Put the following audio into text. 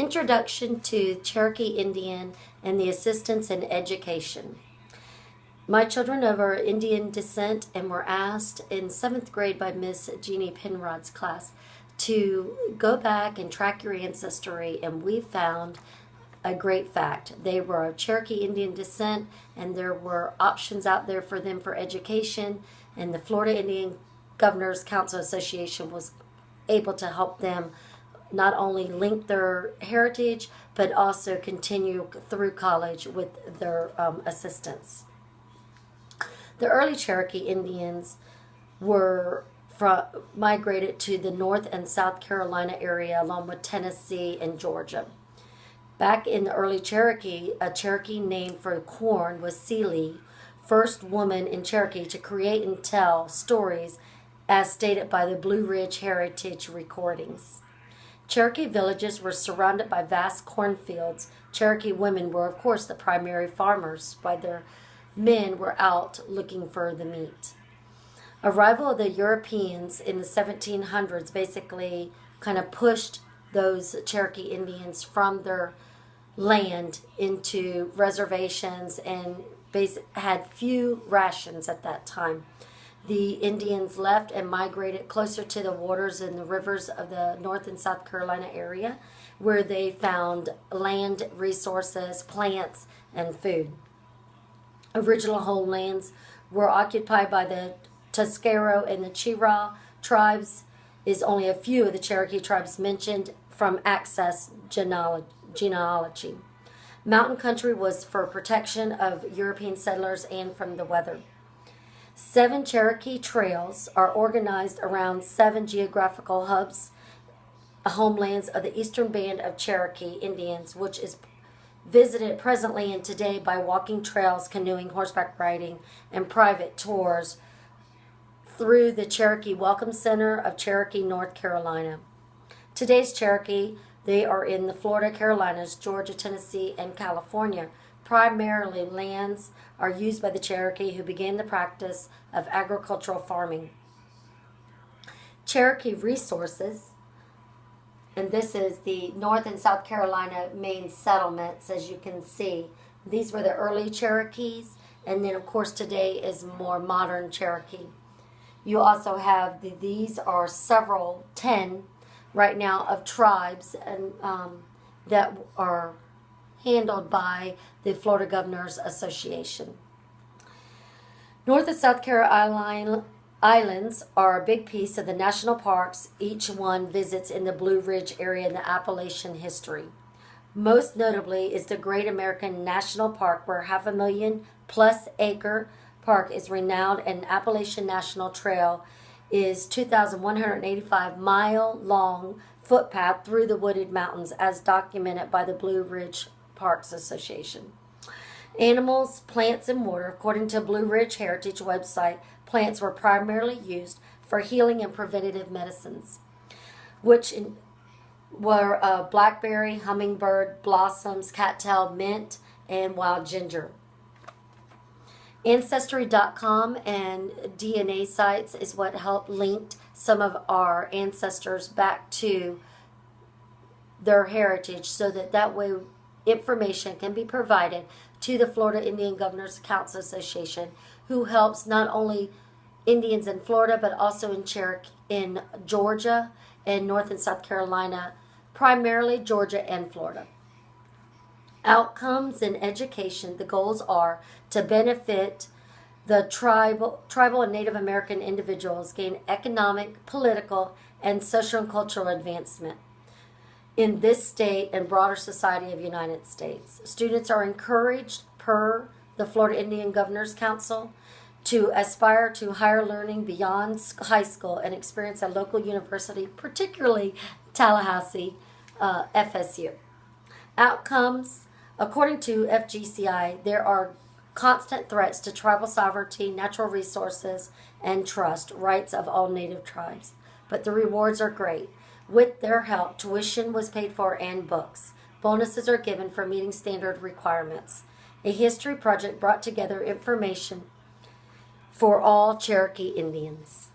Introduction to Cherokee Indian and the Assistance in Education. My children are Indian descent and were asked in 7th grade by Miss Jeannie Penrod's class to go back and track your ancestry, and we found a great fact. They were of Cherokee Indian descent, and there were options out there for them for education, and the Florida Indian Governors Council Association was able to help them not only link their heritage, but also continue through college with their assistance. The early Cherokee Indians were migrated to the North and South Carolina area, along with Tennessee and Georgia. Back in the early Cherokee, a Cherokee name for corn was Seeley, first woman in Cherokee to create and tell stories as stated by the Blue Ridge Heritage recordings. Cherokee villages were surrounded by vast cornfields. Cherokee women were, of course, the primary farmers, while their men were out looking for the meat. Arrival of the Europeans in the 1700s basically kind of pushed those Cherokee Indians from their land into reservations and had few rations at that time. The Indians left and migrated closer to the waters and the rivers of the North and South Carolina area, where they found land, resources, plants, and food. Original homelands were occupied by the Tuscarora and the Chiraw tribes. Is only a few of the Cherokee tribes mentioned from Access genealogy. Mountain country was for protection of European settlers and from the weather. 7 Cherokee trails are organized around 7 geographical hubs, homelands of the Eastern Band of Cherokee Indians, which is visited presently and today by walking trails, canoeing, horseback riding, and private tours through the Cherokee Welcome Center of Cherokee, North Carolina. Today's Cherokee, they are in the Florida, Carolinas, Georgia, Tennessee, and California. Primarily, lands are used by the Cherokee who began the practice of agricultural farming. Cherokee resources, and this is the North and South Carolina main settlements, as you can see. These were the early Cherokees, and then of course today is more modern Cherokee. You also have, these are 10 right now of tribes and that are handled by the Florida Governors Association. North and South Carolina islands are a big piece of the national parks each one visits in the Blue Ridge area in the Appalachian history. Most notably is the Great American National Park, where 500,000+ acre park is renowned, and Appalachian National Trail is 2,185-mile long footpath through the wooded mountains, as documented by the Blue Ridge Parks Association. Animals, plants, and water. According to Blue Ridge Heritage website, plants were primarily used for healing and preventative medicines, which were blackberry, hummingbird, blossoms, cattail, mint, and wild ginger. Ancestry.com and DNA sites is what helped link some of our ancestors back to their heritage, so that way information can be provided to the Florida Indian Governors Council Association, who helps not only Indians in Florida but also in Georgia and North and South Carolina, primarily Georgia and Florida. Outcomes in education. The goals are to benefit the tribal and Native American individuals, gain economic, political, and social and cultural advancement in this state and broader society of the United States. Students are encouraged, per the Florida Indian Governors Council, to aspire to higher learning beyond high school and experience a local university, particularly Tallahassee, FSU. Outcomes. According to FGCI, there are constant threats to tribal sovereignty, natural resources, and trust, rights of all native tribes. But the rewards are great. With their help, tuition was paid for and books. Bonuses are given for meeting standard requirements. A history project brought together information for all Cherokee Indians.